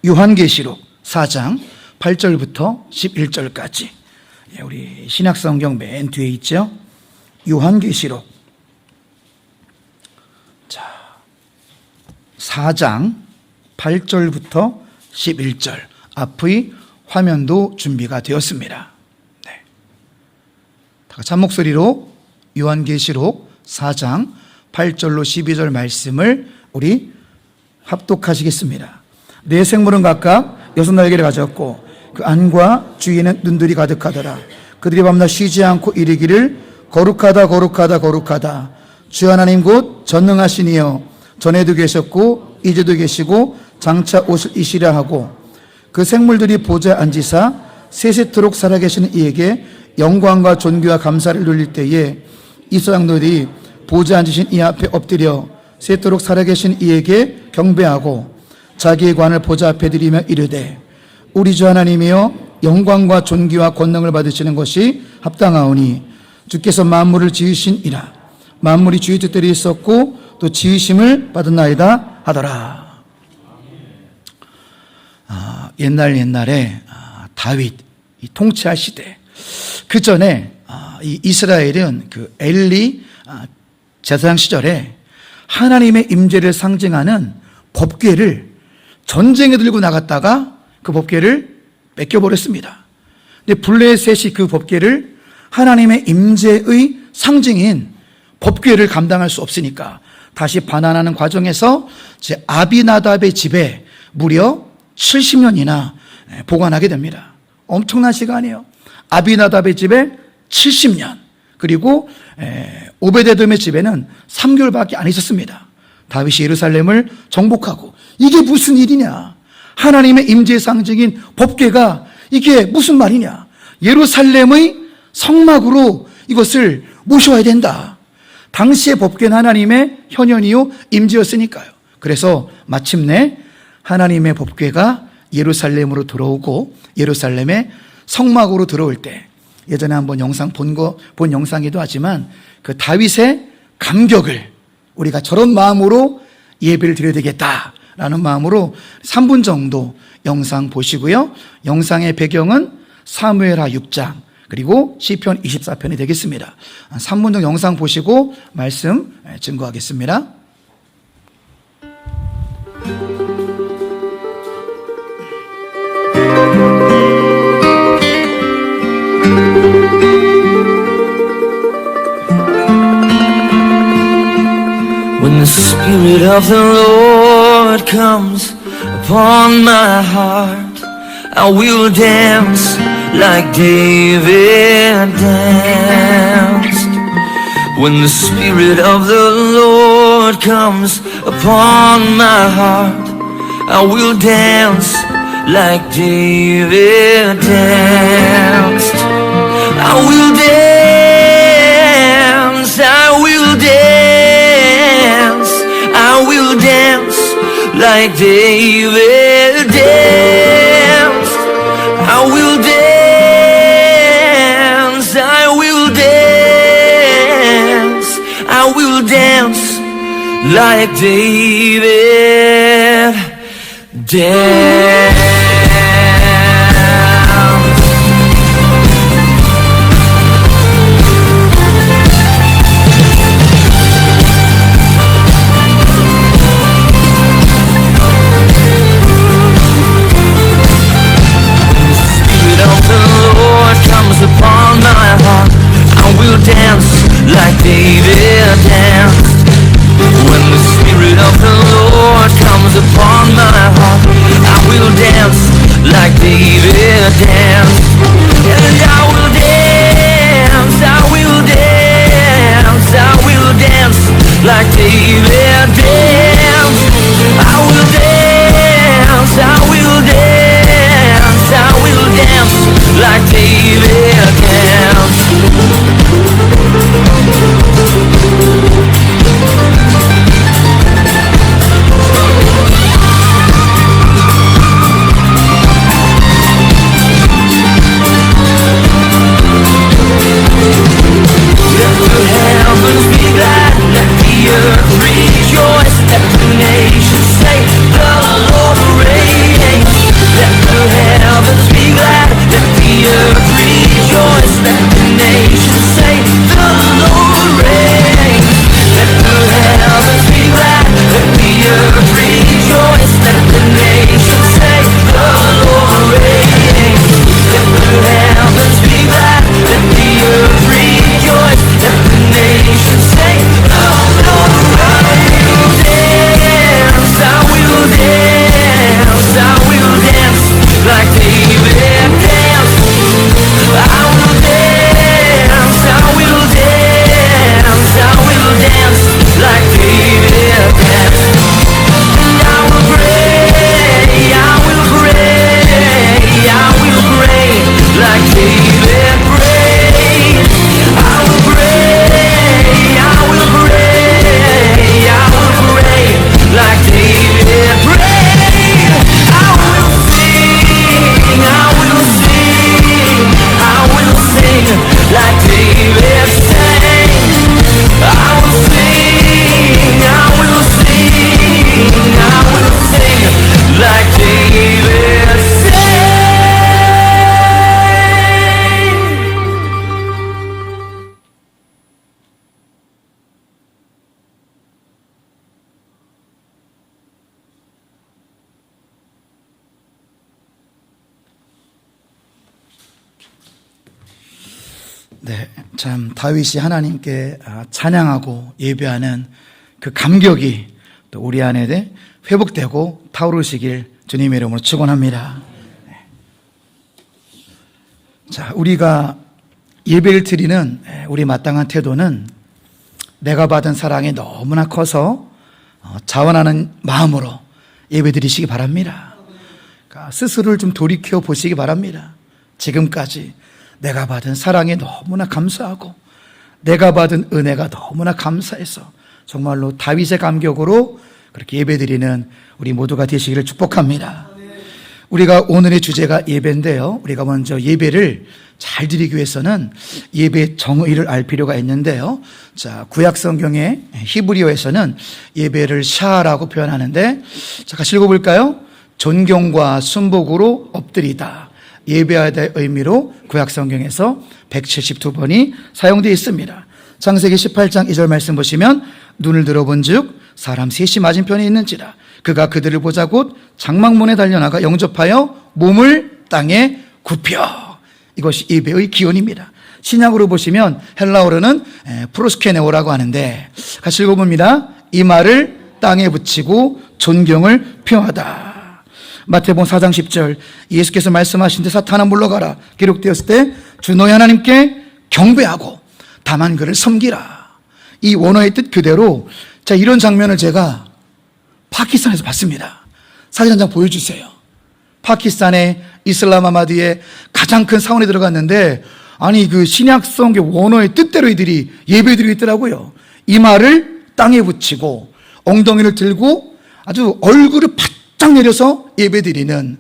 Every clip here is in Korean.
요한계시록 4장 8절부터 11절까지. 우리 신약성경 맨 뒤에 있죠. 요한계시록 4장 8절부터 11절. 앞의 화면도 준비가 되었습니다. 네. 다 같이 한 목소리로 요한계시록 4장 8절로 12절 말씀을 우리 합독하시겠습니다. 네 생물은 각각 6날개를 가졌고 그 안과 주위에는 눈들이 가득하더라. 그들이 밤낮 쉬지 않고 이르기를 거룩하다 거룩하다 거룩하다 주 하나님 곧 전능하신 이여 전에도 계셨고 이제도 계시고 장차 오시리라 하고 그 생물들이 보좌에 앉으사 세세토록 살아계시는 이에게 영광과 존귀와 감사를 돌릴 때에 이 사람들이 보좌에 앉으신 이 앞에 엎드려 세토록 살아계신 이에게 경배하고 자기의 관을 보좌 앞에 드리며 이르되 우리 주 하나님이여 영광과 존귀와 권능을 받으시는 것이 합당하오니 주께서 만물을 지으신이라. 만물이 주의 뜻대로 있었고 또 지으심을 받았나이다 하더라. 옛날에 다윗 통치할 시대 그 전에 이 이스라엘은 그 엘리 제사장 시절에 하나님의 임재를 상징하는 법궤를 전쟁에 들고 나갔다가 그 법궤를 뺏겨버렸습니다. 근데 블레셋이 그 법궤를 하나님의 임재의 상징인 법궤를 감당할 수 없으니까 다시 반환하는 과정에서 제 아비나답의 집에 무려 70년이나 보관하게 됩니다. 엄청난 시간이에요. 아비나답의 집에 70년, 그리고 오베데돔의 집에는 3개월밖에 안 있었습니다. 다윗이 예루살렘을 정복하고 이게 무슨 일이냐? 하나님의 임재의 상징인 법궤가 이게 무슨 말이냐? 예루살렘의 성막으로 이것을 모셔야 된다. 당시의 법궤는 하나님의 현현이요 임재였으니까요. 그래서 마침내 하나님의 법궤가 예루살렘으로 들어오고 예루살렘의 성막으로 들어올 때, 예전에 한번 영상 본 영상이기도 하지만 그 다윗의 감격을 우리가 저런 마음으로 예배를 드려야 되겠다라는 마음으로 3분 정도 영상 보시고요. 영상의 배경은 사무엘하 6장 그리고 시편 24편이 되겠습니다. 3분 정도 영상 보시고 말씀 증거하겠습니다. When the Spirit of the Lord comes upon my heart, I will dance like David danced. When the Spirit of the Lord comes upon my heart, I will dance like David danced. I will dance, I will dance, I will dance like David danced. I will dance, I will dance, I will dance like David danced. Upon my heart, I will dance like David danced. When the Spirit of the Lord comes upon my heart, I will dance like David danced. And I will dance, I will dance, I will dance like David danced. I will dance, I will dance, I will dance like David danced. 네, 참 다윗이 하나님께 찬양하고 예배하는 그 감격이 또 우리 안에 회복되고 타오르시길 주님의 이름으로 축원합니다. 자, 우리가 예배를 드리는 우리 마땅한 태도는 내가 받은 사랑이 너무나 커서 자원하는 마음으로 예배 드리시기 바랍니다. 그러니까 스스로를 좀 돌이켜 보시기 바랍니다. 지금까지 내가 받은 사랑에 너무나 감사하고 내가 받은 은혜가 너무나 감사해서 정말로 다윗의 감격으로 그렇게 예배드리는 우리 모두가 되시기를 축복합니다. 우리가 오늘의 주제가 예배인데요, 우리가 먼저 예배를 잘 드리기 위해서는 예배의 정의를 알 필요가 있는데요. 자, 구약 성경의 히브리어에서는 예배를 샤라고 표현하는데, 자, 같이 읽어볼까요? 존경과 순복으로 엎드리다. 예배하다의 의미로 구약 성경에서 172번이 사용되어 있습니다. 창세기 18장 2절 말씀 보시면 눈을 들어본 즉 사람 셋이 맞은편에 있는지라 그가 그들을 보자 곧 장막문에 달려나가 영접하여 몸을 땅에 굽혀. 이것이 예배의 기원입니다. 신약으로 보시면 헬라어로는 프로스케네오라고 하는데, 같이 읽어봅니다. 이 말을 땅에 붙이고 존경을 표하다. 마태복음 4장 10절 예수께서 말씀하신데 사탄아 물러가라 기록되었을 때 주 너희 하나님께 경배하고 다만 그를 섬기라. 이 원어의 뜻 그대로, 자, 이런 장면을 제가 파키스탄에서 봤습니다. 사진 한 장 보여주세요. 파키스탄의 이슬람아바드의 가장 큰 사원에 들어갔는데, 아니 그 신약성경 원어의 뜻대로 이들이 예배드리고 있더라고요. 이 말을 땅에 붙이고 엉덩이를 들고 아주 얼굴을 바짝 내려서 예배드리는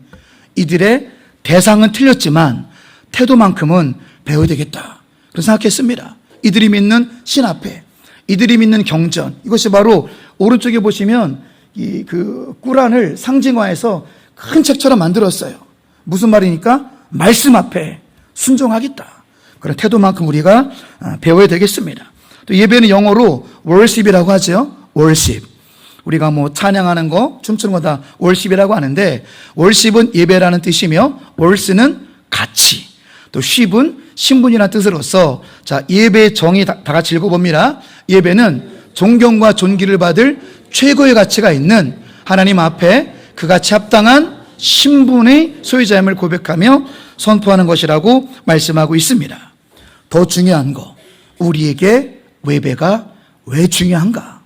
이들의 대상은 틀렸지만 태도만큼은 배워야 되겠다, 그런 생각했습니다. 이들이 믿는 신 앞에, 이들이 믿는 경전, 이것이 바로 오른쪽에 보시면 이 그 꾸란을 상징화해서 큰 책처럼 만들었어요. 무슨 말이니까 말씀 앞에 순종하겠다, 그런 태도만큼 우리가 배워야 되겠습니다. 또 예배는 영어로 worship이라고 하죠. worship. 우리가 뭐 찬양하는 거, 춤추는 거 다 worship이라고 하는데, worship은 예배라는 뜻이며 worsh는 가치, 또 ship은 신분이라는 뜻으로서, 자, 예배의 정의 다 같이 읽어봅니다. 예배는 존경과 존귀를 받을 최고의 가치가 있는 하나님 앞에 그같이 합당한 신분의 소유자임을 고백하며 선포하는 것이라고 말씀하고 있습니다. 더 중요한 거, 우리에게 예배가 왜 중요한가?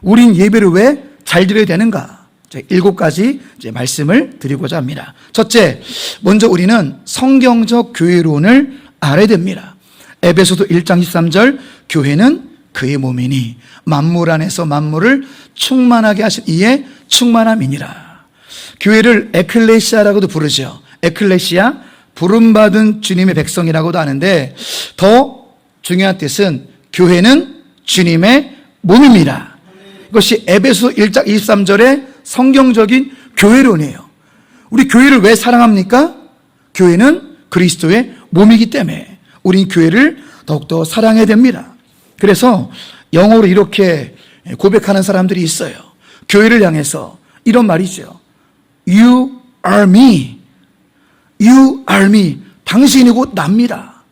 우린 예배를 왜 잘 드려야 되는가? 7가지 이제 말씀을 드리고자 합니다. 첫째, 먼저 우리는 성경적 교회론을 알아야 됩니다. 에베소서 1장 13절, 교회는 그의 몸이니 만물 안에서 만물을 충만하게 하신 이의 충만함이니라. 교회를 에클레시아라고도 부르죠. 에클레시아, 부름받은 주님의 백성이라고도 하는데, 더 중요한 뜻은 교회는 주님의 몸입니다. 이것이 에베소 1장 23절의 성경적인 교회론이에요. 우리 교회를 왜 사랑합니까? 교회는 그리스도의 몸이기 때문에 우린 교회를 더욱더 사랑해야 됩니다. 그래서 영어로 이렇게 고백하는 사람들이 있어요. 교회를 향해서 이런 말이죠. You are me. You are me. 당신이 곧 납니다.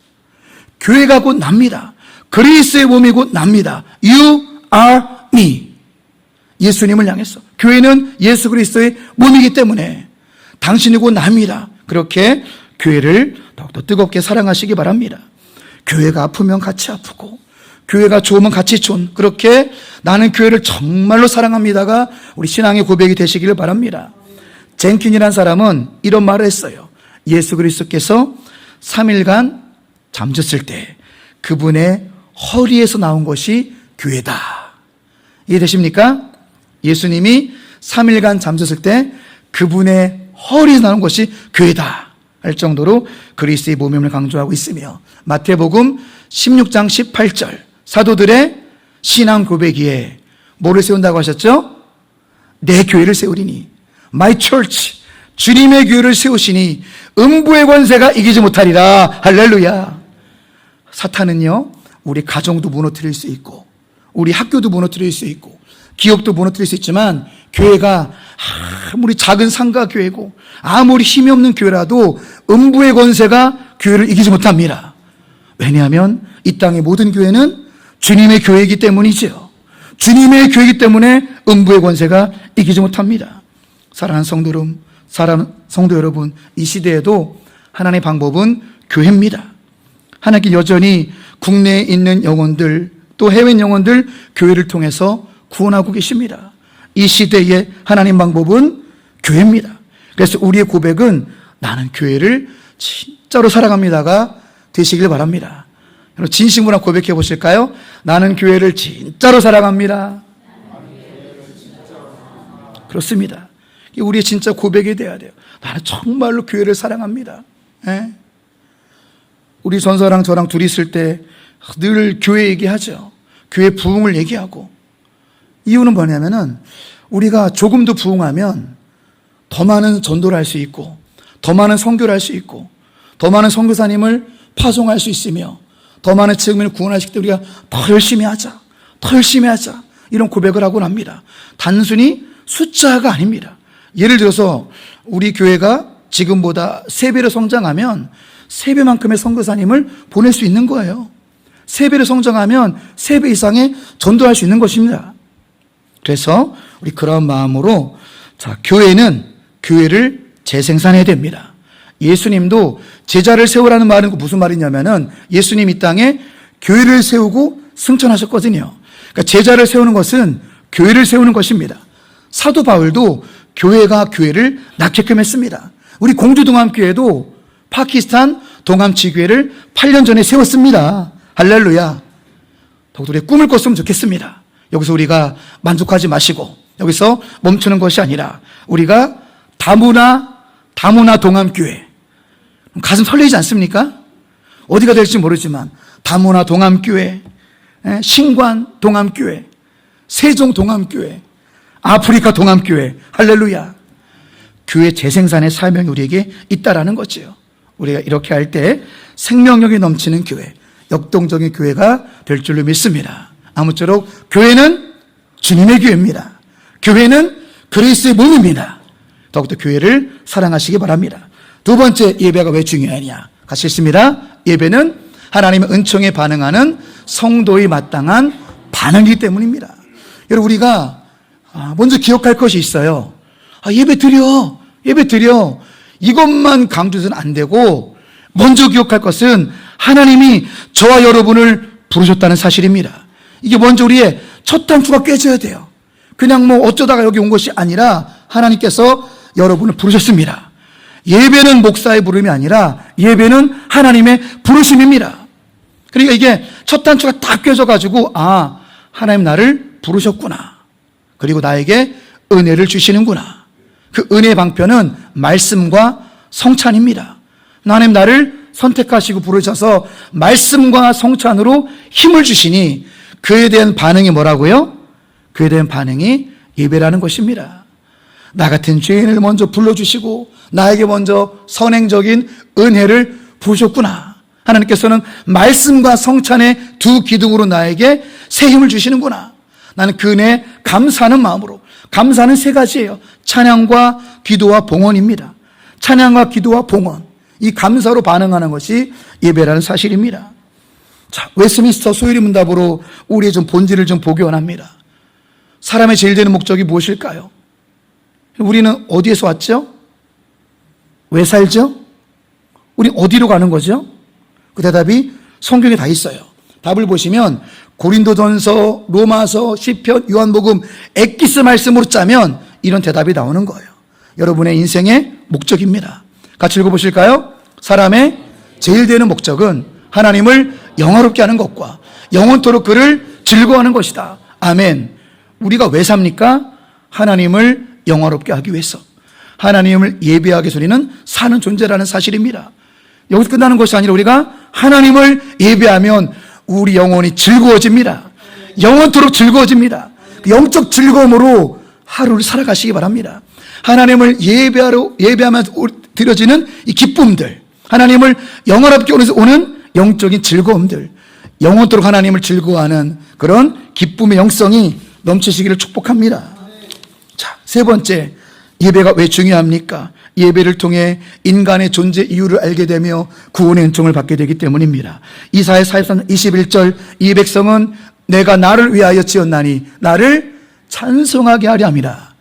교회가 곧 납니다. 그리스도의 몸이 곧 납니다. You are me. 예수님을 향해서. 교회는 예수 그리스도의 몸이기 때문에 당신이 곧 납니다. 그렇게 교회를 더욱더 뜨겁게 사랑하시기 바랍니다. 교회가 아프면 같이 아프고, 교회가 좋으면 같이 좋은, 그렇게 나는 교회를 정말로 사랑합니다가 우리 신앙의 고백이 되시기를 바랍니다. 젠킨이라는 사람은 이런 말을 했어요. 예수 그리스도께서 3일간 잠졌을 때 그분의 허리에서 나온 것이 교회다. 이해되십니까? 예수님이 3일간 잠잤을 때 그분의 허리에서 나온 것이 교회다 할 정도로 그리스도의 몸임을 강조하고 있으며, 마태복음 16장 18절, 사도들의 신앙 고백이에 뭐를 세운다고 하셨죠? 내 교회를 세우리니, My church, 주님의 교회를 세우시니 음부의 권세가 이기지 못하리라. 할렐루야. 사탄은요, 우리 가정도 무너뜨릴 수 있고, 우리 학교도 무너뜨릴 수 있고, 기업도 무너뜨릴 수 있지만, 교회가 아무리 작은 상가 교회고 아무리 힘이 없는 교회라도 음부의 권세가 교회를 이기지 못합니다. 왜냐하면 이 땅의 모든 교회는 주님의 교회이기 때문이지요. 주님의 교회이기 때문에 음부의 권세가 이기지 못합니다. 사랑하는 성도 여러분, 이 시대에도 하나님의 방법은 교회입니다. 하나님께 여전히 국내에 있는 영혼들, 또 해외 영혼들 교회를 통해서 구원하고 계십니다. 이 시대의 하나님 방법은 교회입니다. 그래서 우리의 고백은 나는 교회를 진짜로 사랑합니다가 되시길 바랍니다. 여러분 진심으로 고백해 보실까요? 나는 교회를 진짜로 사랑합니다. 그렇습니다. 이게 우리의 진짜 고백이 돼야 돼요. 나는 정말로 교회를 사랑합니다. 예? 우리 전서랑 저랑 둘이 있을 때 늘 교회 얘기하죠. 교회 부흥을 얘기하고. 이유는 뭐냐면은 우리가 조금 더 부흥하면 더 많은 전도를 할 수 있고, 더 많은 선교를 할 수 있고, 더 많은 선교사님을 파송할 수 있으며, 더 많은 지역민을 구원하실 때 우리가 더 열심히 하자, 더 열심히 하자, 이런 고백을 하곤 합니다. 단순히 숫자가 아닙니다. 예를 들어서 우리 교회가 지금보다 3배로 성장하면 3배만큼의 선교사님을 보낼 수 있는 거예요. 3배로 성장하면 3배 이상의 전도할 수 있는 것입니다. 그래서 우리 그런 마음으로 교회는 교회를 재생산해야 됩니다. 예수님도 제자를 세우라는 말은 무슨 말이냐면은 예수님 이 땅에 교회를 세우고 승천하셨거든요. 그러니까 제자를 세우는 것은 교회를 세우는 것입니다. 사도 바울도 교회가 교회를 낳게끔 했습니다. 우리 공주동암교회도 파키스탄 동암지교회를 8년 전에 세웠습니다. 할렐루야. 더욱더 우리의 꿈을 꿨으면 좋겠습니다. 여기서 우리가 만족하지 마시고 여기서 멈추는 것이 아니라 우리가 다문화 동암교회, 가슴 설레지 않습니까? 어디가 될지 모르지만 다문화 동암교회, 신관 동암교회, 세종 동암교회, 아프리카 동암교회, 할렐루야. 교회 재생산의 사명이 우리에게 있다라는 거지요. 우리가 이렇게 할 때 생명력이 넘치는 교회, 역동적인 교회가 될 줄로 믿습니다. 아무쪼록 교회는 주님의 교회입니다. 교회는 그리스도의 몸입니다. 더욱더 교회를 사랑하시기 바랍니다. 두 번째, 예배가 왜 중요하냐? 같이 읽습니다. 예배는 하나님의 은총에 반응하는 성도의 마땅한 반응이기 때문입니다. 여러분, 우리가 먼저 기억할 것이 있어요. 예배 드려. 이것만 강조해서는 안 되고 먼저 기억할 것은 하나님이 저와 여러분을 부르셨다는 사실입니다. 이게 먼저 우리의 첫 단추가 깨져야 돼요. 그냥 어쩌다가 여기 온 것이 아니라 하나님께서 여러분을 부르셨습니다. 예배는 목사의 부름이 아니라 예배는 하나님의 부르심입니다. 그러니까 이게 첫 단추가 딱 깨져가지고 하나님 나를 부르셨구나. 그리고 나에게 은혜를 주시는구나. 그 은혜의 방편은 말씀과 성찬입니다. 하나님 나를 선택하시고 부르셔서 말씀과 성찬으로 힘을 주시니 그에 대한 반응이 뭐라고요? 그에 대한 반응이 예배라는 것입니다. 나 같은 죄인을 먼저 불러주시고 나에게 먼저 선행적인 은혜를 부으셨구나. 하나님께서는 말씀과 성찬의 두 기둥으로 나에게 새 힘을 주시는구나. 나는 그 은혜에 감사하는 마음으로. 감사는 3가지예요. 찬양과 기도와 봉헌입니다. 찬양과 기도와 봉헌. 이 감사로 반응하는 것이 예배라는 사실입니다. 자, 웨스트민스터 소유리 문답으로 우리의 좀 본질을 좀 보기 원합니다. 사람의 제일 되는 목적이 무엇일까요? 우리는 어디에서 왔죠? 왜 살죠? 우리 어디로 가는 거죠? 그 대답이 성경에 다 있어요. 답을 보시면 고린도전서, 로마서, 시편, 요한복음, 엑기스 말씀으로 짜면 이런 대답이 나오는 거예요. 여러분의 인생의 목적입니다. 같이 읽어보실까요? 사람의 제일 되는 목적은 하나님을 영화롭게 하는 것과 영원토록 그를 즐거워하는 것이다. 아멘. 우리가 왜 삽니까? 하나님을 영화롭게 하기 위해서. 하나님을 예배하기 위해서 우리는 사는 존재라는 사실입니다. 여기서 끝나는 것이 아니라 우리가 하나님을 예배하면 우리 영혼이 즐거워집니다. 영원토록 즐거워집니다. 영적 즐거움으로 하루를 살아가시기 바랍니다. 하나님을 예배하면서 드려지는 이 기쁨들, 하나님을 영원롭게 오는 영적인 즐거움들, 영원토록 하나님을 즐거워하는 그런 기쁨의 영성이 넘치시기를 축복합니다. 자, 3번째, 예배가 왜 중요합니까? 예배를 통해 인간의 존재 이유를 알게 되며 구원의 은총을 받게 되기 때문입니다. 이사야 43장 21절, 이 백성은 내가 나를 위하여 지었나니 나를 찬송하게 하려 함이라.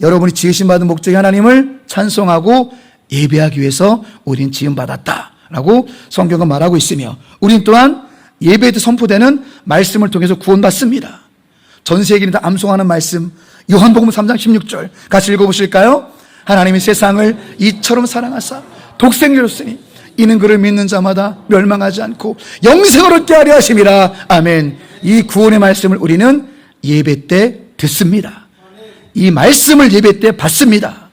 여러분이 지으신 받은 목적이 하나님을 찬송하고 예배하기 위해서 우린 지음받았다라고 성경은 말하고 있으며, 우린 또한 예배에 선포되는 말씀을 통해서 구원받습니다. 전 세계를 다 암송하는 말씀, 요한복음 3장 16절 같이 읽어보실까요? 하나님이 세상을 이처럼 사랑하사 독생자를 줬으니 이는 그를 믿는 자마다 멸망하지 않고 영생을 얻게 하려 하심이라. 아멘. 이 구원의 말씀을 우리는 예배 때 듣습니다. 이 말씀을 예배 때 받습니다.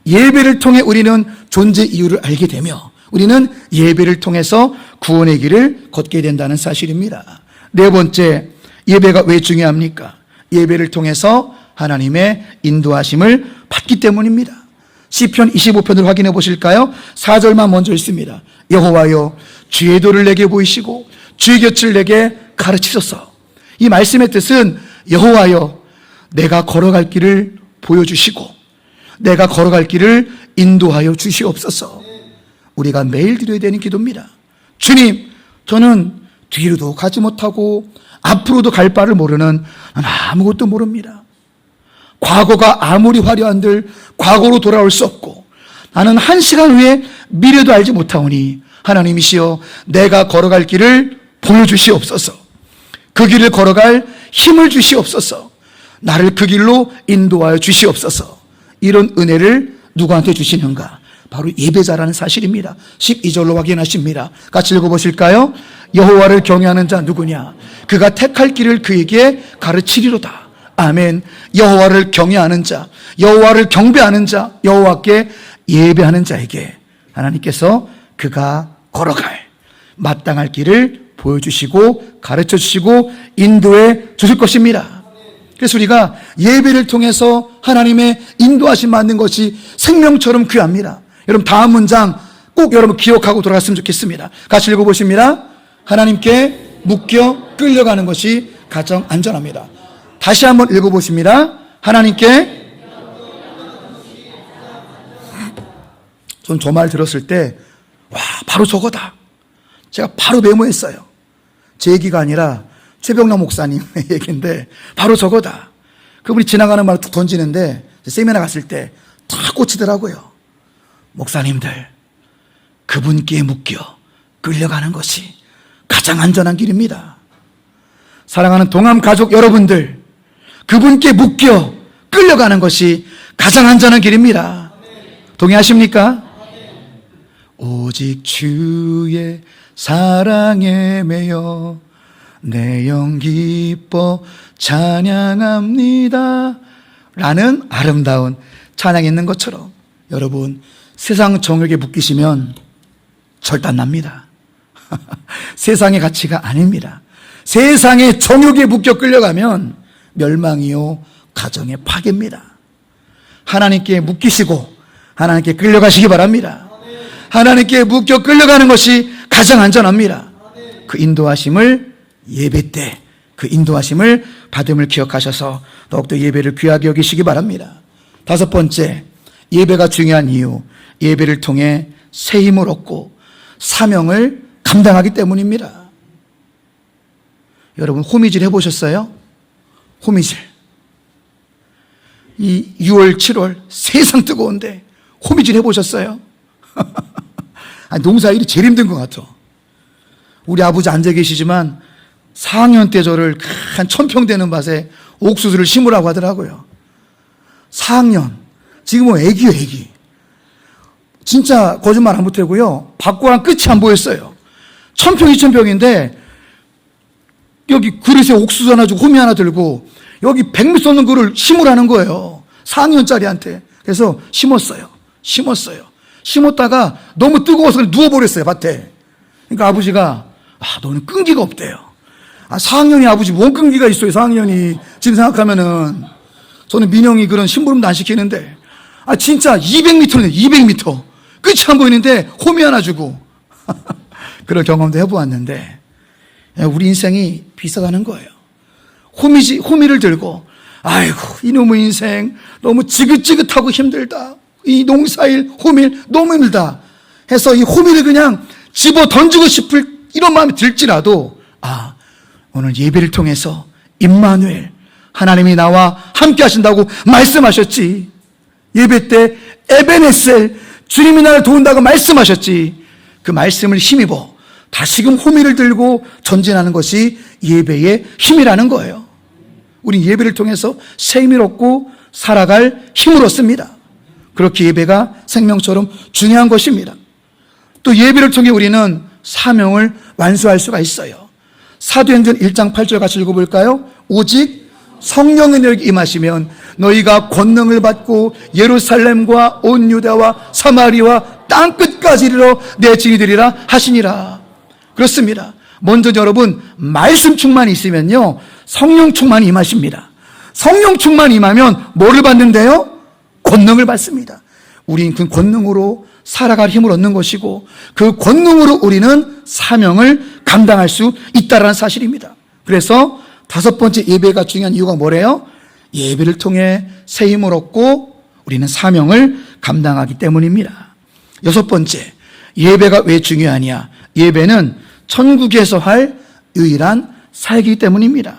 예배를 통해 우리는 존재 이유를 알게 되며 우리는 예배를 통해서 구원의 길을 걷게 된다는 사실입니다. 네 번째, 예배가 왜 중요합니까? 예배를 통해서 하나님의 인도하심을 받기 때문입니다. 시편 25편을 확인해 보실까요? 4절만 먼저 읽습니다. 여호와여, 주의 도를 내게 보이시고 주의 곁을 내게 가르치소서. 이 말씀의 뜻은 여호와여, 내가 걸어갈 길을 보여주시고 내가 걸어갈 길을 인도하여 주시옵소서. 우리가 매일 드려야 되는 기도입니다. 주님, 저는 뒤로도 가지 못하고 앞으로도 갈 바를 모르는 아무것도 모릅니다. 과거가 아무리 화려한들 과거로 돌아올 수 없고 나는 한 시간 후에 미래도 알지 못하오니 하나님이시여, 내가 걸어갈 길을 보여주시옵소서. 그 길을 걸어갈 힘을 주시옵소서. 나를 그 길로 인도하여 주시옵소서. 이런 은혜를 누구한테 주시는가? 바로 예배자라는 사실입니다. 12절로 확인하십니다. 같이 읽어보실까요? 여호와를 경외하는 자 누구냐? 그가 택할 길을 그에게 가르치리로다. 아멘. 여호와를 경외하는 자, 여호와를 경배하는 자, 여호와께 예배하는 자에게 하나님께서 그가 걸어갈 마땅할 길을 보여주시고 가르쳐주시고 인도해 주실 것입니다. 그래서 우리가 예배를 통해서 하나님의 인도하심 받는 것이 생명처럼 귀합니다. 여러분, 다음 문장 꼭 여러분 기억하고 돌아갔으면 좋겠습니다. 같이 읽어보십니다. 하나님께 묶여 끌려가는 것이 가장 안전합니다. 다시 한번 읽어보십니다. 하나님께. 전 저 말 들었을 때 와, 바로 저거다. 제가 바로 메모했어요. 제 얘기가 아니라 최병남 목사님의 얘기인데 바로 저거다. 그분이 지나가는 말을 툭 던지는데 세미나 갔을 때 다 꽂히더라고요. 목사님들, 그분께 묶여 끌려가는 것이 가장 안전한 길입니다. 사랑하는 동암 가족 여러분들, 그분께 묶여 끌려가는 것이 가장 안전한 길입니다. 동의하십니까? 오직 주의 사랑에 매여 내 영 기뻐 찬양합니다 라는 아름다운 찬양이 있는 것처럼 여러분, 세상 정욕에 묶이시면 절단납니다. 세상의 가치가 아닙니다. 세상의 정욕에 묶여 끌려가면 멸망이요 가정의 파괴입니다. 하나님께 묶이시고 하나님께 끌려가시기 바랍니다. 하나님께 묶여 끌려가는 것이 가장 안전합니다. 그 인도하심을 예배 때 그 인도하심을 받음을 기억하셔서 더욱더 예배를 귀하게 여기시기 바랍니다. 다섯 번째, 예배가 중요한 이유, 예배를 통해 새 힘을 얻고 사명을 감당하기 때문입니다. 여러분, 호미질 해보셨어요? 호미질. 이 6월, 7월 세상 뜨거운데 호미질 해보셨어요? 아니, 농사일이 제일 힘든 것 같아. 우리 아버지 앉아 계시지만 4학년 때 저를 한 1000평 되는 밭에 옥수수를 심으라고 하더라고요. 4학년. 지금은 애기요, 애기. 진짜 거짓말 안 못하고요. 밭고랑 끝이 안 보였어요. 1000평, 2000평인데 여기 그릇에 옥수수 하나 주고 호미 하나 들고 여기 100m 쏟는 거를 심으라는 거예요. 4학년짜리한테. 그래서 심었어요. 심었다가 너무 뜨거워서 누워버렸어요, 밭에. 그러니까 아버지가, 너는 끈기가 없대요. 4학년이 아버지 뭔 끈기가 있어요, 4학년이. 지금 생각하면은. 저는 민영이 그런 심부름도 안 시키는데, 진짜 200m인데, 200m. 끝이 안 보이는데, 호미 하나 주고. 그런 경험도 해보았는데, 우리 인생이 비슷하다는 거예요. 호미를 들고, 아이고, 이놈의 인생 너무 지긋지긋하고 힘들다. 이 농사일, 호밀 너무 힘들다 해서 이 호밀을 그냥 집어 던지고 싶을 이런 마음이 들지라도, 오늘 예배를 통해서 임마누엘, 하나님이 나와 함께 하신다고 말씀하셨지. 예배 때 에베네셀, 주님이 나를 도운다고 말씀하셨지. 그 말씀을 힘입어 다시금 호미를 들고 전진하는 것이 예배의 힘이라는 거예요. 우린 예배를 통해서 새 힘을 얻고 살아갈 힘을 얻습니다. 그렇게 예배가 생명처럼 중요한 것입니다. 또 예배를 통해 우리는 사명을 완수할 수가 있어요. 사도행전 1장 8절 같이 읽어볼까요? 오직 성령의 너에게 임하시면 너희가 권능을 받고 예루살렘과 온 유다와 사마리와 땅끝까지 이르러 내 증인이 되리라 하시니라. 그렇습니다. 먼저 여러분, 말씀 충만이 있으면요, 성령 충만이 임하십니다. 성령 충만이 임하면 뭐를 받는데요? 권능을 받습니다. 우린 그 권능으로 살아갈 힘을 얻는 것이고, 그 권능으로 우리는 사명을 감당할 수 있다는 사실입니다. 그래서 다섯 번째 예배가 중요한 이유가 뭐래요? 예배를 통해 새 힘을 얻고 우리는 사명을 감당하기 때문입니다. 여섯 번째, 예배가 왜 중요하냐? 예배는 천국에서 할 유일한 살기 때문입니다.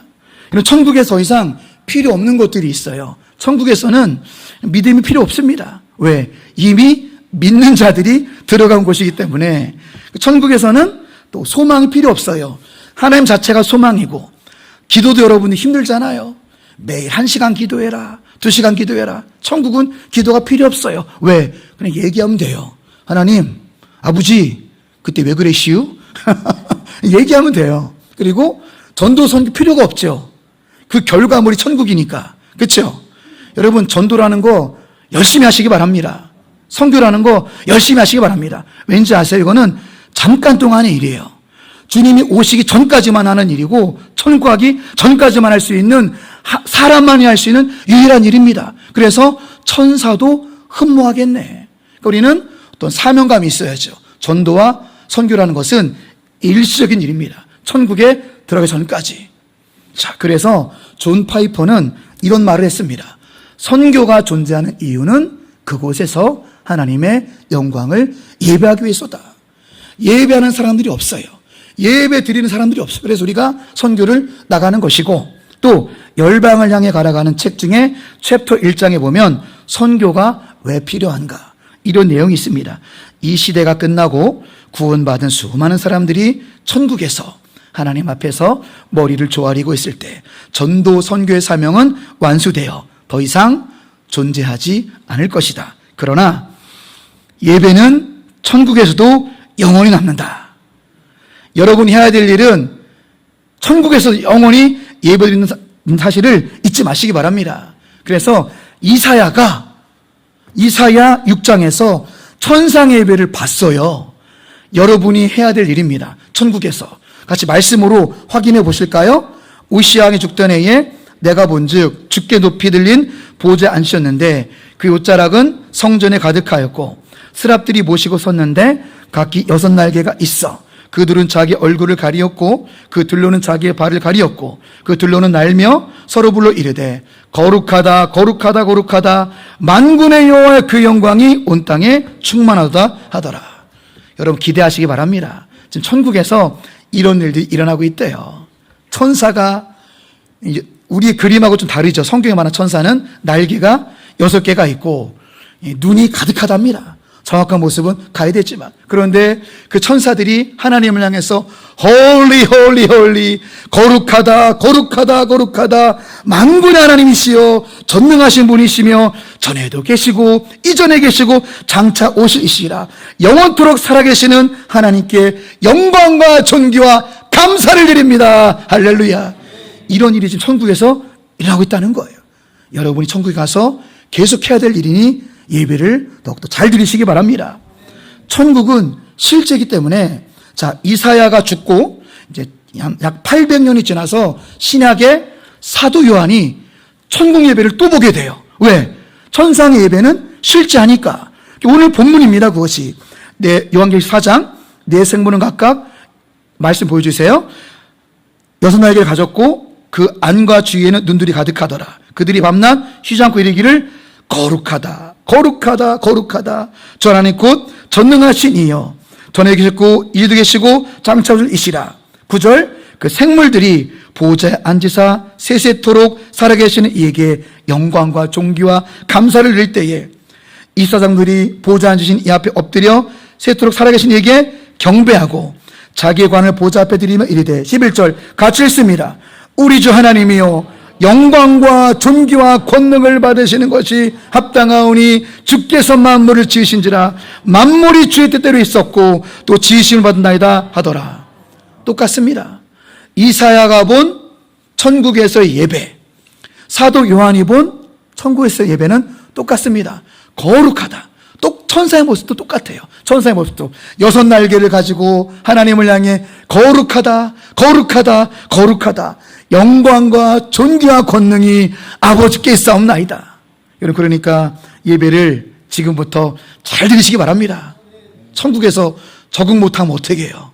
천국에 더 이상 필요 없는 것들이 있어요. 천국에서는 믿음이 필요 없습니다. 왜? 이미 믿는 자들이 들어간 곳이기 때문에. 천국에서는 또 소망이 필요 없어요. 하나님 자체가 소망이고, 기도도 여러분이 힘들잖아요. 매일 1시간 기도해라, 2시간 기도해라. 천국은 기도가 필요 없어요. 왜? 그냥 얘기하면 돼요. 하나님, 아버지, 그때 왜 그랬시우? 얘기하면 돼요. 그리고 전도 선교 필요가 없죠. 그 결과물이 천국이니까. 그렇죠? 여러분, 전도라는 거 열심히 하시기 바랍니다. 선교라는 거 열심히 하시기 바랍니다. 왠지 아세요? 이거는 잠깐 동안의 일이에요. 주님이 오시기 전까지만 하는 일이고, 천국 가기 전까지만 할 수 있는, 사람만이 할 수 있는 유일한 일입니다. 그래서 천사도 흠모하겠네. 그러니까 우리는 어떤 사명감이 있어야죠. 전도와 선교라는 것은 일시적인 일입니다. 천국에 들어가기 전까지. 자, 그래서 존 파이퍼는 이런 말을 했습니다. 선교가 존재하는 이유는 그곳에서 하나님의 영광을 예배하기 위해서다. 예배하는 사람들이 없어요. 예배 드리는 사람들이 없어요. 그래서 우리가 선교를 나가는 것이고, 또 열방을 향해 가라가는 책 중에 챕터 1장에 보면 선교가 왜 필요한가, 이런 내용이 있습니다. 이 시대가 끝나고 구원받은 수많은 사람들이 천국에서 하나님 앞에서 머리를 조아리고 있을 때 전도 선교의 사명은 완수되어 더 이상 존재하지 않을 것이다. 그러나 예배는 천국에서도 영원히 남는다. 여러분이 해야 될 일은 천국에서 영원히 예배드리는 사실을 잊지 마시기 바랍니다. 그래서 이사야 6장에서 천상의 예배를 봤어요. 여러분이 해야 될 일입니다. 천국에서. 같이 말씀으로 확인해 보실까요? 우시아왕이 죽던 해에 내가 본즉 주께 높이 들린 보좌에 앉으셨는데 그 옷자락은 성전에 가득하였고 스랍들이 모시고 섰는데 각기 6날개가 있어 그들은 자기 얼굴을 가리었고 그 들로는 자기의 발을 가리었고 그 들로는 날며 서로 불러 이르되 거룩하다 거룩하다 거룩하다 만군의 여호와의 그 영광이 온 땅에 충만하다 하더라. 여러분 기대하시기 바랍니다. 지금 천국에서 이런 일들이 일어나고 있대요. 천사가 우리의 그림하고 좀 다르죠. 성경에 말하는 천사는 날개가 6개가 있고 눈이 가득하답니다. 정확한 모습은 가야 되지만, 그런데 그 천사들이 하나님을 향해서 홀리 홀리 홀리 거룩하다 거룩하다 거룩하다 만군의 하나님이시여 전능하신 분이시며 전에도 계시고 이전에 계시고 장차 오시리시라 영원토록 살아계시는 하나님께 영광과 존귀와 감사를 드립니다. 할렐루야. 이런 일이 지금 천국에서 일어나고 있다는 거예요. 여러분이 천국에 가서 계속해야 될 일이니 예배를 더욱더 잘 드리시기 바랍니다. 천국은 실제이기 때문에, 자, 이사야가 죽고 이제 약 800년이 지나서 신약의 사도 요한이 천국 예배를 또 보게 돼요. 왜? 천상의 예배는 실제하니까. 오늘 본문입니다. 그것이 요한계시록 4장 네 생물은 각각 말씀 보여주세요. 6날개를 가졌고 그 안과 주위에는 눈들이 가득하더라. 그들이 밤낮 쉬지 않고 이르기를 거룩하다 거룩하다 거룩하다 주 하나님 곧 전능하신 이여 전에 계셨고 이제도 계시고 장차오실 이시라. 9절 그 생물들이 보좌에 앉으사 세세토록 살아계시는 이에게 영광과 존귀와 감사를 드릴 때에 이 사장들이 보좌에 앉으신 이 앞에 엎드려 세토록 살아계신 이에게 경배하고 자기의 관을 보좌 앞에 드리며 이르되 11절 같이 읽습니다. 우리 주 하나님이여 영광과 존귀와 권능을 받으시는 것이 합당하오니 주께서 만물을 지으신지라 만물이 주의 뜻대로 있었고 또 지으심을 받는다이다 하더라. 똑같습니다. 이사야가 본 천국에서의 예배, 사도 요한이 본 천국에서의 예배는 똑같습니다. 거룩하다. 천사의 모습도 똑같아요. 천사의 모습도 6날개를 가지고 하나님을 향해 거룩하다 거룩하다 거룩하다 영광과 존귀와 권능이 아버지께 있사옵나이다. 여러분, 그러니까 예배를 지금부터 잘 들으시기 바랍니다. 천국에서 적응 못하면 어떻게 해요?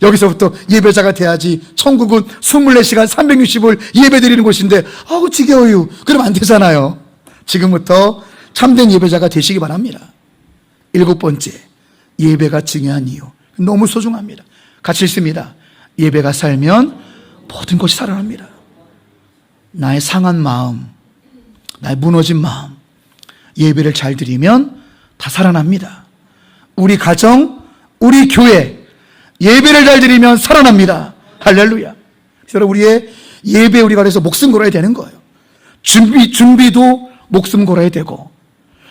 여기서부터 예배자가 돼야지. 천국은 24시간 360을 예배 드리는 곳인데 아우 지겨워요. 그러면 안 되잖아요. 지금부터 참된 예배자가 되시기 바랍니다. 7번째, 예배가 중요한 이유. 너무 소중합니다. 같이 읽습니다. 예배가 살면 모든 것이 살아납니다. 나의 상한 마음, 나의 무너진 마음, 예배를 잘 드리면 다 살아납니다. 우리 가정, 우리 교회, 예배를 잘 드리면 살아납니다. 할렐루야. 여러분, 우리의 예배 우리가 그래서 목숨 걸어야 되는 거예요. 준비도 목숨 걸어야 되고,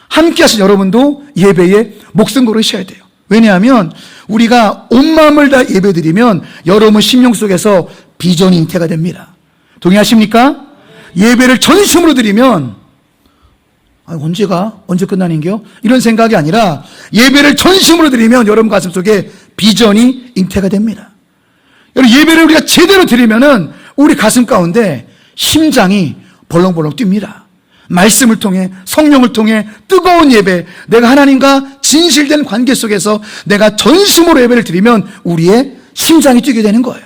함께 하신 여러분도 예배에 목숨 걸으셔야 돼요. 왜냐하면 우리가 온 마음을 다 예배 드리면 여러분 심령 속에서 비전이 잉태가 됩니다. 동의하십니까? 예배를 전심으로 드리면 언제 끝나는겨? 이런 생각이 아니라 예배를 전심으로 드리면 여러분 가슴 속에 비전이 잉태가 됩니다. 여러분, 예배를 우리가 제대로 드리면은 우리 가슴 가운데 심장이 벌렁벌렁 뜁니다. 말씀을 통해, 성령을 통해 뜨거운 예배, 내가 하나님과 진실된 관계 속에서 내가 전심으로 예배를 드리면 우리의 심장이 뛰게 되는 거예요.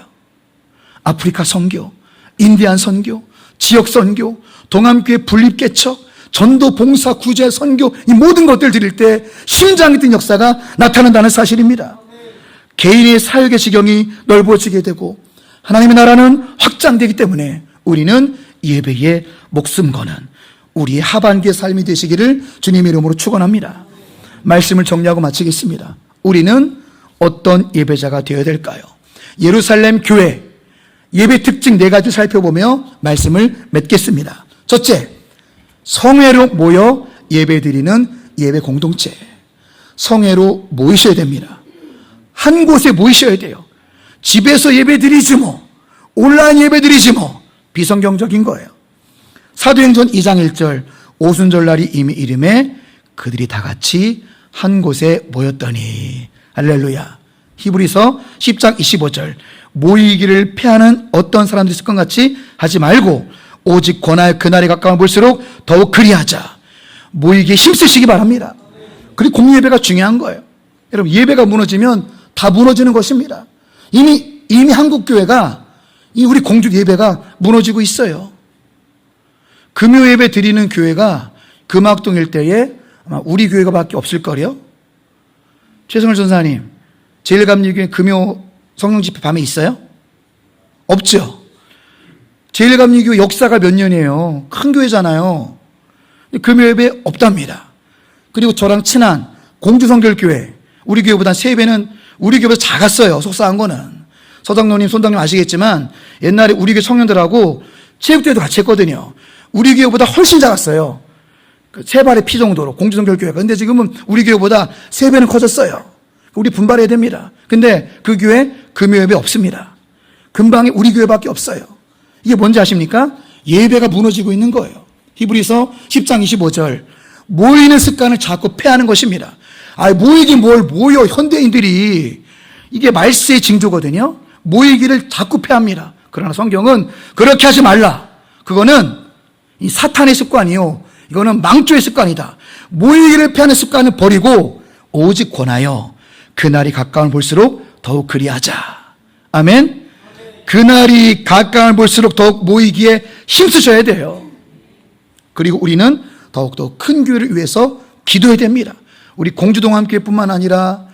아프리카 선교, 인디안 선교, 지역 선교, 동암교회 분립개척, 전도 봉사 구제 선교, 이 모든 것들 드릴 때 심장이 뛴 역사가 나타난다는 사실입니다. 개인의 사역의 지경이 넓어지게 되고 하나님의 나라는 확장되기 때문에 우리는 예배에 목숨 거는 우리의 하반기의 삶이 되시기를 주님의 이름으로 축원합니다. 말씀을 정리하고 마치겠습니다. 우리는 어떤 예배자가 되어야 될까요? 예루살렘 교회 예배 특징 4가지 살펴보며 말씀을 맺겠습니다. 첫째, 성회로 모여 예배드리는 예배 공동체. 성회로 모이셔야 됩니다. 한 곳에 모이셔야 돼요. 집에서 예배드리지 뭐, 온라인 예배드리지 뭐, 비성경적인 거예요. 사도행전 2장 1절, 오순절날이 이미 이름에 그들이 다 같이 한 곳에 모였더니, 할렐루야. 히브리서 10장 25절, 모이기를 패하는 어떤 사람들이 있을 것 같이 하지 말고 오직 권하여 그날이 가까워 볼수록 더욱 그리하자. 모이기에 힘쓰시기 바랍니다. 그리고 공예배가 중요한 거예요. 여러분, 예배가 무너지면 다 무너지는 것입니다. 이미 한국 교회가, 우리 공주 예배가 무너지고 있어요. 금요 예배 드리는 교회가 금학동 일대에 아마 우리 교회가 밖에 없을 거래요. 최성을 전사님, 제일감리교회 금요 성령 집회 밤에 있어요? 없죠. 제일감리교회 역사가 몇 년이에요. 큰 교회잖아요. 금요 예배 없답니다. 그리고 저랑 친한 공주성결교회, 우리 교회보다 3배는 우리 교회보다 작았어요. 속상한 거는. 서장로님, 손장님 아시겠지만 옛날에 우리 교회 청년들하고 체육대회도 같이 했거든요. 우리 교회보다 훨씬 작았어요. 3발의 피 정도로, 공주성결교회가. 근데 지금은 우리 교회보다 3배는 커졌어요. 우리 분발해야 됩니다. 근데 그 교회 금요예배 없습니다. 근방에 우리 교회밖에 없어요. 이게 뭔지 아십니까? 예배가 무너지고 있는 거예요. 히브리서 10장 25절, 모이는 습관을 자꾸 폐하는 것입니다. 모이긴 뭘 모여, 현대인들이. 이게 말세의 징조거든요. 모이기를 자꾸 폐합니다. 그러나 성경은 그렇게 하지 말라. 그거는 이 사탄의 습관이요, 이거는 망조의 습관이다. 모이기를 폐하는 습관을 버리고 오직 권하여 그날이 가까운 볼수록 더욱 그리하자. 아멘. 그날이 가까운 볼수록 더욱 모이기에 힘쓰셔야 돼요. 그리고 우리는 더욱더 큰 교회를 위해서 기도해야 됩니다. 우리 공주동암교회뿐만 아니라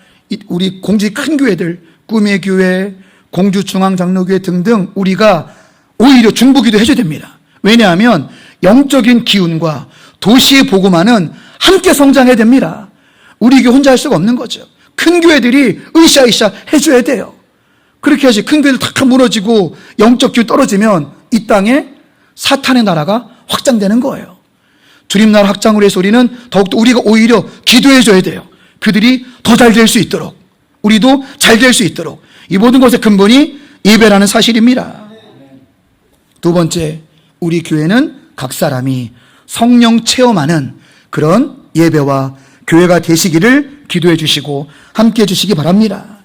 우리 공주의 큰 교회들, 꿈의 교회, 공주중앙장로교회 등등 우리가 오히려 중보기도 해줘야 됩니다. 왜냐하면 영적인 기운과 도시의 복음화는 함께 성장해야 됩니다. 우리 교회 혼자 할 수가 없는 거죠. 큰 교회들이 으쌰으쌰 해줘야 돼요. 그렇게 해야지. 큰 교회들 탁 무너지고 영적 기운 떨어지면 이 땅에 사탄의 나라가 확장되는 거예요. 주님 나라 확장을 위해서 우리는 더욱더 우리가 오히려 기도해줘야 돼요. 그들이 더 잘 될 수 있도록, 우리도 잘 될 수 있도록. 이 모든 것의 근본이 예배라는 사실입니다. 두 번째, 우리 교회는 각 사람이 성령 체험하는 그런 예배와 교회가 되시기를 기도해 주시고 함께 해 주시기 바랍니다.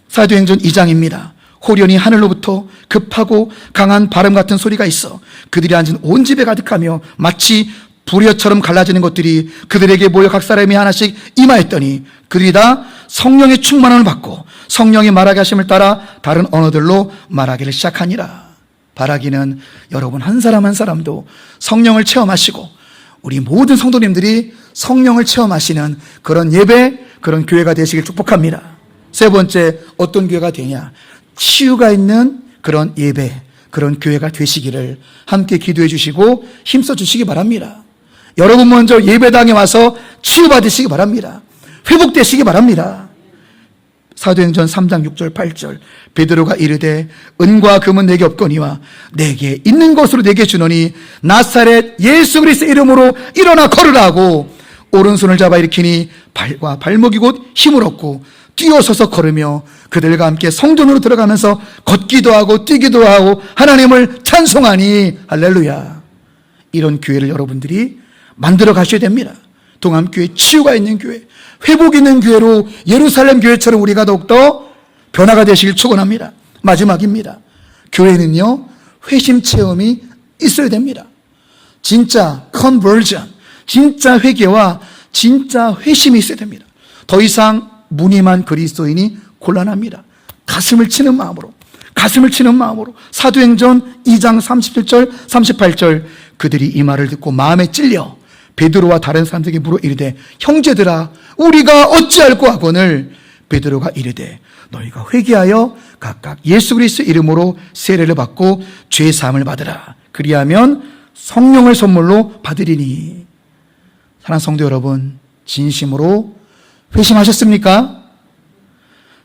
사도행전 2장입니다. 호련히 하늘로부터 급하고 강한 바람 같은 소리가 있어 그들이 앉은 온 집에 가득하며 마치 불여처럼 갈라지는 것들이 그들에게 모여 각 사람이 하나씩 임하였더니 그들이 다 성령의 충만함을 받고 성령이 말하게 하심을 따라 다른 언어들로 말하기를 시작하니라. 바라기는 여러분 한 사람 한 사람도 성령을 체험하시고 우리 모든 성도님들이 성령을 체험하시는 그런 예배, 그런 교회가 되시길 축복합니다. 세 번째, 어떤 교회가 되냐? 치유가 있는 그런 예배, 그런 교회가 되시기를 함께 기도해 주시고 힘써 주시기 바랍니다. 여러분 먼저 예배당에 와서 치유받으시기 바랍니다. 회복되시기 바랍니다. 사도행전 3장 6절 8절 베드로가 이르되 은과 금은 내게 없거니와 내게 있는 것으로 내게 주노니 나사렛 예수 그리스도의 이름으로 일어나 걸으라 하고 오른손을 잡아 일으키니 발과 발목이 곧 힘을 얻고 뛰어서서 걸으며 그들과 함께 성전으로 들어가면서 걷기도 하고 뛰기도 하고 하나님을 찬송하니 할렐루야. 이런 교회를 여러분들이 만들어 가셔야 됩니다. 동암교회, 치유가 있는 교회, 회복 있는 교회로 예루살렘 교회처럼 우리가 더욱더 변화가 되시길 축원합니다. 마지막입니다. 교회는요, 회심 체험이 있어야 됩니다. 진짜 컨버전, 진짜 회개와 진짜 회심이 있어야 됩니다. 더 이상 무늬만 그리스도인이 곤란합니다. 가슴을 치는 마음으로 사도행전 2장 37절 38절 그들이 이 말을 듣고 마음에 찔려 베드로와 다른 사람들에게 물어 이르되 형제들아 우리가 어찌할꼬 하거늘 베드로가 이르되 너희가 회개하여 각각 예수 그리스도 이름으로 세례를 받고 죄 사함을 받으라. 그리하면 성령을 선물로 받으리니. 사랑하는 성도 여러분, 진심으로 회심하셨습니까?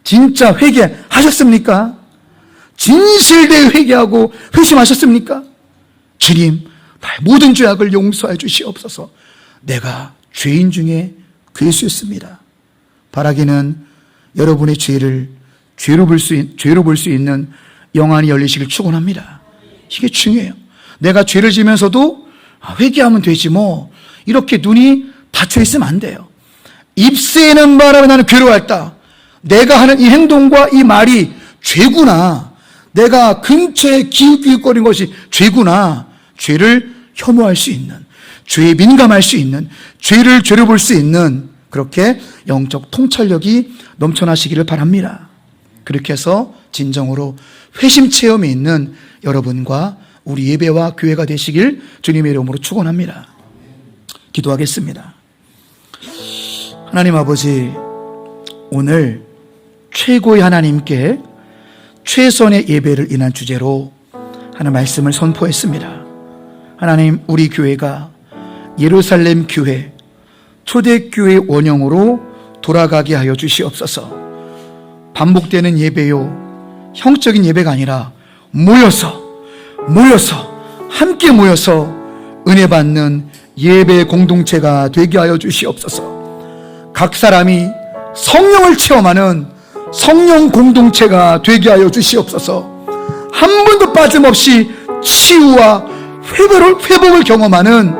진짜 회개하셨습니까? 진실되게 회개하고 회심하셨습니까? 주님, 나의 모든 죄악을 용서해 주시옵소서. 내가 죄인 중에 괴수였습니다. 바라기는 여러분의 죄로 볼 수 있는 영안이 열리시길 축원합니다. 이게 중요해요. 내가 죄를 지면서도 회개하면 되지 뭐 이렇게 눈이 닫혀 있으면 안 돼요. 입새는 말하면 나는 괴로웠다. 내가 하는 이 행동과 이 말이 죄구나. 내가 근처에 기웃기웃거리는 것이 죄구나. 죄를 혐오할 수 있는, 죄에 민감할 수 있는, 죄를 죄로 볼 수 있는 그렇게 영적 통찰력이 넘쳐나시기를 바랍니다. 그렇게 해서 진정으로 회심 체험이 있는 여러분과 우리 예배와 교회가 되시길 주님의 이름으로 축원합니다. 기도하겠습니다. 하나님 아버지, 오늘 최고의 하나님께 최선의 예배를 인한 주제로 하는 말씀을 선포했습니다. 하나님, 우리 교회가 예루살렘 교회, 초대교회 원형으로 돌아가게 하여 주시옵소서. 반복되는 예배요, 형적인 예배가 아니라 모여서 함께 모여서 은혜 받는 예배 공동체가 되게 하여 주시옵소서. 각 사람이 성령을 체험하는 성령 공동체가 되게 하여 주시옵소서. 한 번도 빠짐없이 치유와 회복을 경험하는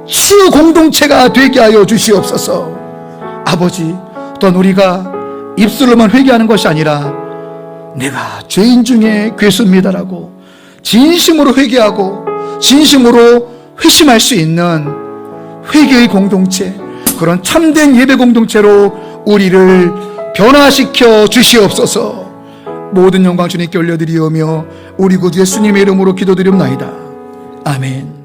치유 공동체가 되게 하여 주시옵소서. 아버지, 또한 우리가 입술로만 회개하는 것이 아니라 내가 죄인 중에 괴수입니다라고 진심으로 회개하고 진심으로 회심할 수 있는 회개의 공동체, 그런 참된 예배 공동체로 우리를 변화시켜 주시옵소서. 모든 영광 주님께 올려드리오며 우리 구주 예수님의 이름으로 기도드리옵나이다. 아멘.